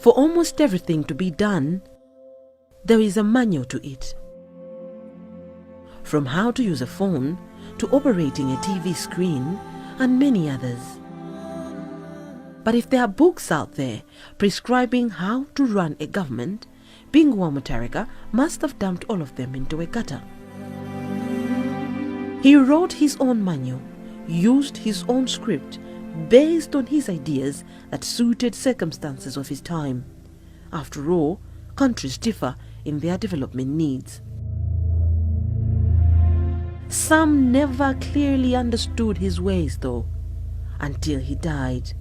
For almost everything to be done, there is a manual to it. From how to use a phone to operating a TV screen and many others. But if there are books out there prescribing how to run a government, Bingu must have dumped all of them into a gutter. He wrote his own manual, used his own script, based on his ideas that suited circumstances of his time. After all, countries differ in their development needs. Some never clearly understood his ways, though, until he died.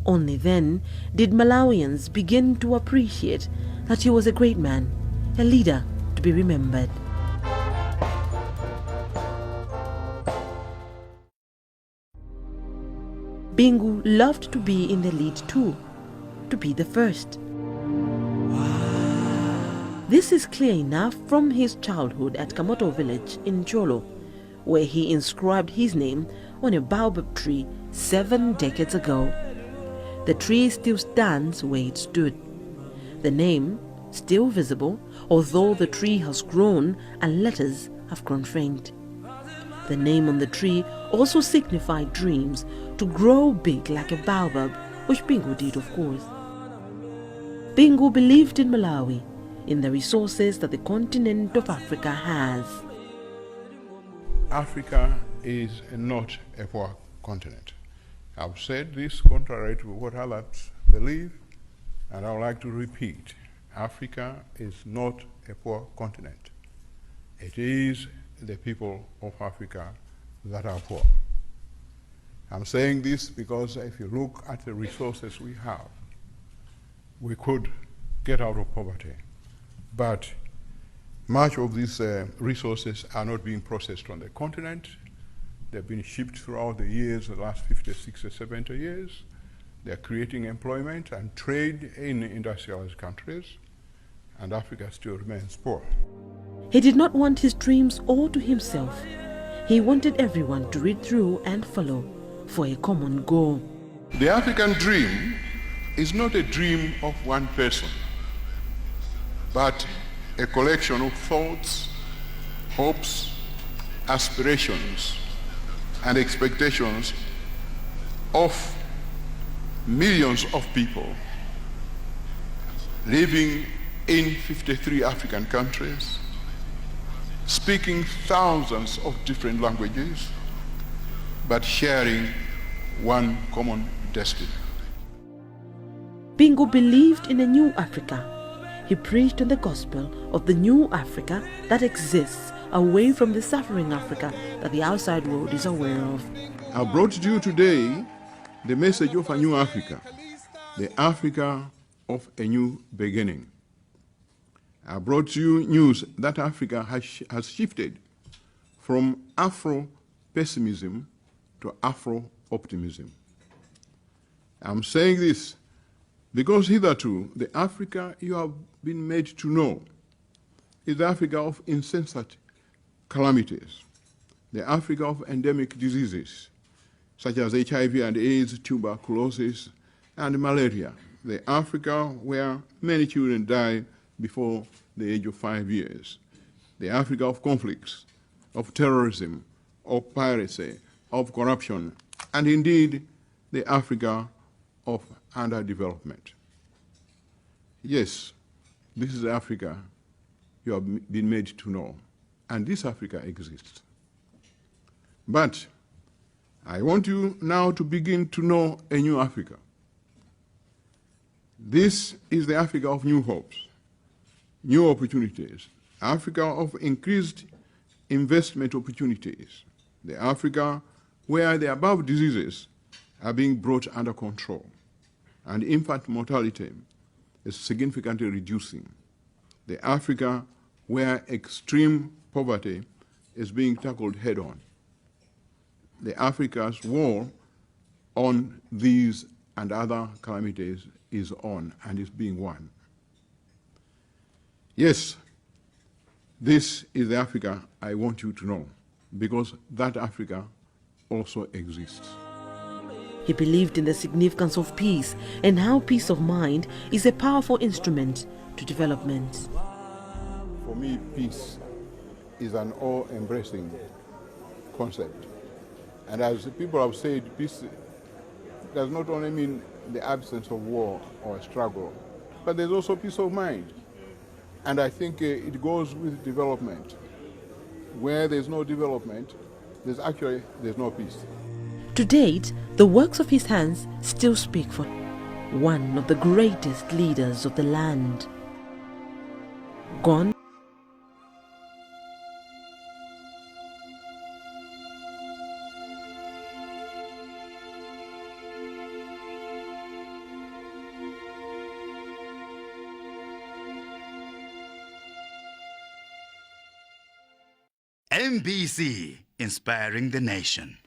Only then did Malawians begin to appreciate that he was a great man, a leader to be remembered. Bingu loved to be in the lead too, to be the first. This is clear enough from his childhood at Kamoto village in Cholo, where he inscribed his name on a baobab tree 7 decades ago. The tree still stands where it stood. The name still visible, although the tree has grown and letters have grown faint. The name on the tree also signified dreams to grow big like a baobab, which Bingu did, of course. Bingu believed in Malawi, in the resources that the continent of Africa has. Africa is not a poor continent. I've said this contrary to what others believe, and I would like to repeat. Africa is not a poor continent. It is the people of Africa that are poor. I'm saying this because if you look at the resources we have, we could get out of poverty. But much of these resources are not being processed on the continent. They've been shipped throughout the years, the last 50, 60, 70 years. They're creating employment and trade in industrialized countries, and Africa still remains poor. He did not want his dreams all to himself. He wanted everyone to read through and follow for a common goal. The African dream is not a dream of one person, but a collection of thoughts, hopes, aspirations, and expectations of millions of people living in 53 African countries, speaking thousands of different languages, but sharing one common destiny. Bingu believed in a new Africa. He preached on the gospel of the new Africa that exists away from the suffering Africa that the outside world is aware of. I brought to you today the message of a new Africa, the Africa of a new beginning. I brought to you news that Africa has shifted from Afro-pessimism to Afro-optimism. I'm saying this because hitherto the Africa you have been made to know is the Africa of insensate calamities, the Africa of endemic diseases such as HIV and AIDS, tuberculosis, and malaria, the Africa where many children die before the age of 5 years, the Africa of conflicts, of terrorism, of piracy, of corruption, and indeed the Africa of underdevelopment. Yes, this is Africa you have been made to know, and this Africa exists. But I want you now to begin to know a new Africa. This is the Africa of new hopes, new opportunities, Africa of increased investment opportunities, the Africa where the above diseases are being brought under control and infant mortality is significantly reducing, the Africa where extreme poverty is being tackled head-on, the Africa's war on these and other calamities is on and is being won. Yes, this is the Africa I want you to know, because that Africa also exists. He believed in the significance of peace and how peace of mind is a powerful instrument to development. For me, peace is an all-embracing concept. And as people have said, peace does not only mean the absence of war or struggle, but there's also peace of mind. And I think it goes with development. Where there's no development, there's no peace. To date, the works of his hands still speak for him. One of the greatest leaders of the land. Gone. MBC, inspiring the nation.